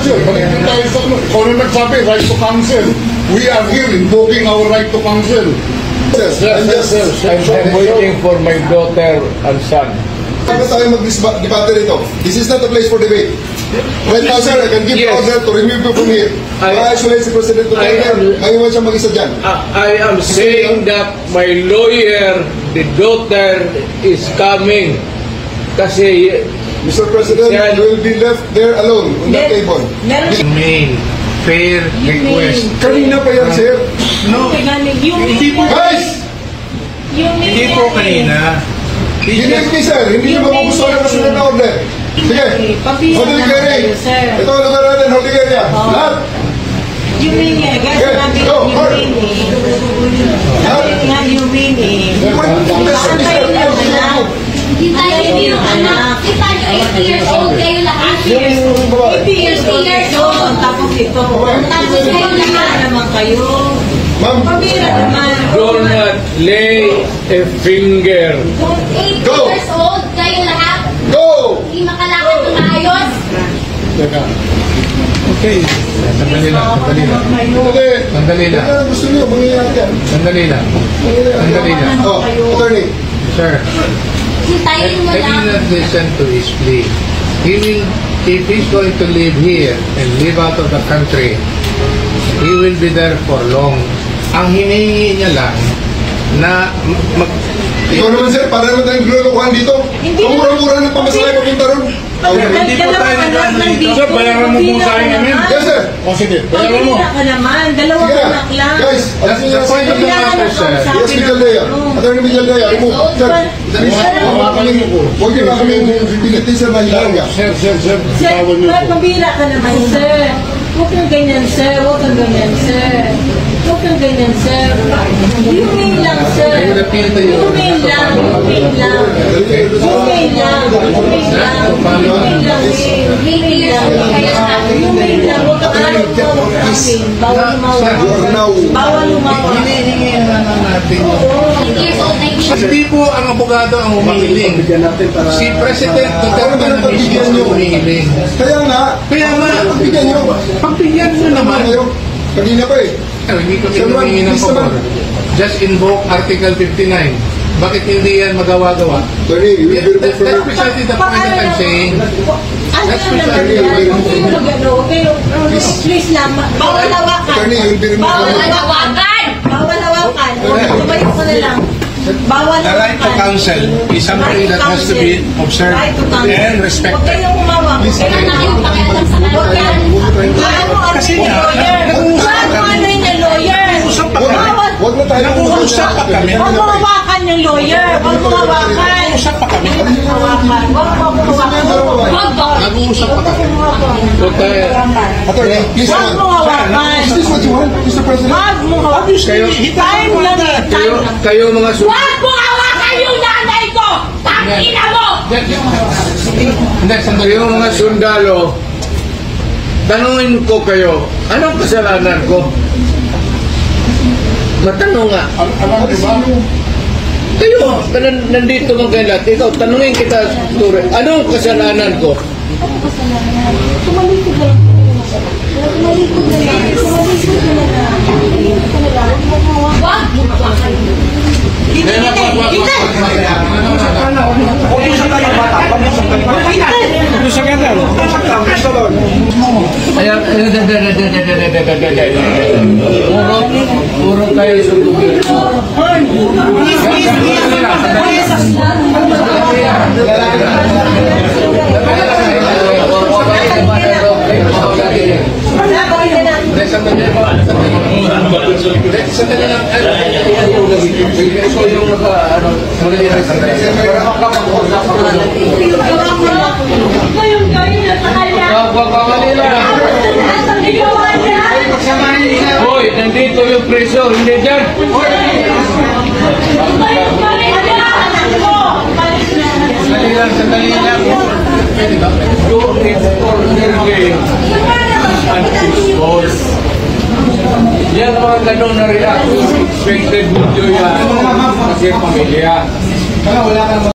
counsel. Balik tayo sa kung ano nagsabi, right to counsel. We are here invoking our right to counsel. Yes, I'm waiting for my daughter and son. Bakit tayo mag-debate rito? This is not a place for debate. Right now, sir, I can give order to remove you from here. I-isolate si President Duterte. Ngayon siya mag-isa dyan. I am saying that my lawyer, the daughter, is coming. Kasi, Mr. President, you will be left there alone on that table. Main fair request. Kanina pa yan, sir. No, hindi po. Guys! Hindi po kanina. Dinig ni sir, hindi nyo magugustuhan ang kasunod na order. Sige, holding carry. Ito ang lugar natin, holding area. Lahat. Yumini, guys, sabi ko Yumini. Sabi nga Yumini. Antay lang anak. Hintayin yung anak. Kita nyo, 80 years old kayo lahat. 80 years old. Tapos ito. Tapos kayo lahat. Naman kayo. Ma'am. Pabira naman. do not lay a finger. 80 years old kayo lahat. Go! Hindi makalakad ng maayos. Okay. Sandali lang. Sandali lang. Ano gusto nyo? Mangyayari yan. Sandali lang. Sandali lang. Oh, attorney. Sir, Hintayin mo I did lang. not listen to his plea. If he's going to live here and live out of the country, he will be there for long. Ang hinihingi niya lang na Ikaw naman sir, para naman tayong glulukuhan dito. Mura-mura ng pamasahe papunta ron. hindi po tayo nag-ano dito. Sir, bayaran mo po sa akin namin. Yes sir. O sige, bayaran mo. Pabira ka naman. Dalawang Sige na. anak lang. Guys, That's the point of the matter, sir. yes, Miguel Dea. Attorney Miguel Dea, remove. Sir, huwag niyo na kami pilitin sir na hilaw niya. Sir, Sir, tawag niyo po. pabira ka naman, sir. Huwag kang ganyan, sir. Huwag kang ganyan, sir. Huwag kang ganyan, sir. Humane lang, sir. Humane lang. Humane lang. Humane lang. Humane lang. Humane lang. 80 years old kayo lahat. Humane lang. Huwag kang araw-araw akin. Bawal lumawa. Bawal lumawa. hinihingi na natin. 80 years old na hindi. Hindi po ang abogado ang humihiling. Si President Duterte na mismo ang humihiling. Kaya nga, pagbigyan nyo. Pagbigyan mo naman. Kanina pa eh. Hindi kami humingi ng pabor. Just invoke Article 59. Bakit hindi yan magawa-gawa? Attorney, you will be That's precisely the point that I'm saying. Ano naman yan? Please lang. Bawal hawakan. Attorney, you will be removed. Bawal hawakan. Bawal hawakan. Tumayo ko na lang. Bawal The right to hawakan. counsel is something that has to be observed Right to counsel. and Huwag respected. kayong umawak. Wala na kayong pakialam sa Huwag yan. Kasi Ano nga, lawyer? Ano yung lawyer? Nag-uusap pa kami. Huwag na tayo. Nag-uusap pa kami. Huwag mo hawakan yung lawyer. Huwag mo hawakan. Nag-uusap pa kami. Hawakan. Huwag mo hawakan. Huwag ba? Nag-uusap pa kami. Attorney, please. Huwag mo hawakan. Is this what you want, Mr. President? Huwag mo hawakan. Time lang eh. Time lang. Kayo mga Huwag mo hawakan yung nanay ko! Tangina mo! Hindi, sandali. Kayo mga sundalo, tanungin ko kayo, anong kasalanan ko? Matanong nga. Alam niyo ba? Kayo, nandito man kayo lahat. Ikaw, tanungin kita, Ture, anong kasalanan ko? Tumalikod na lang. Tumalikod na lang. Tumalikod na lang. Tumalikod na lang. Huwag mo hawakan. Puro kayo sundugin. Sandali lang. Ikaw yung Hoy, nandito yung preso, hindi dyan. Sandali lang. Do it for their game and pistol. Yan mga ganun na reaction. Expected video yan. Kasi pamilya.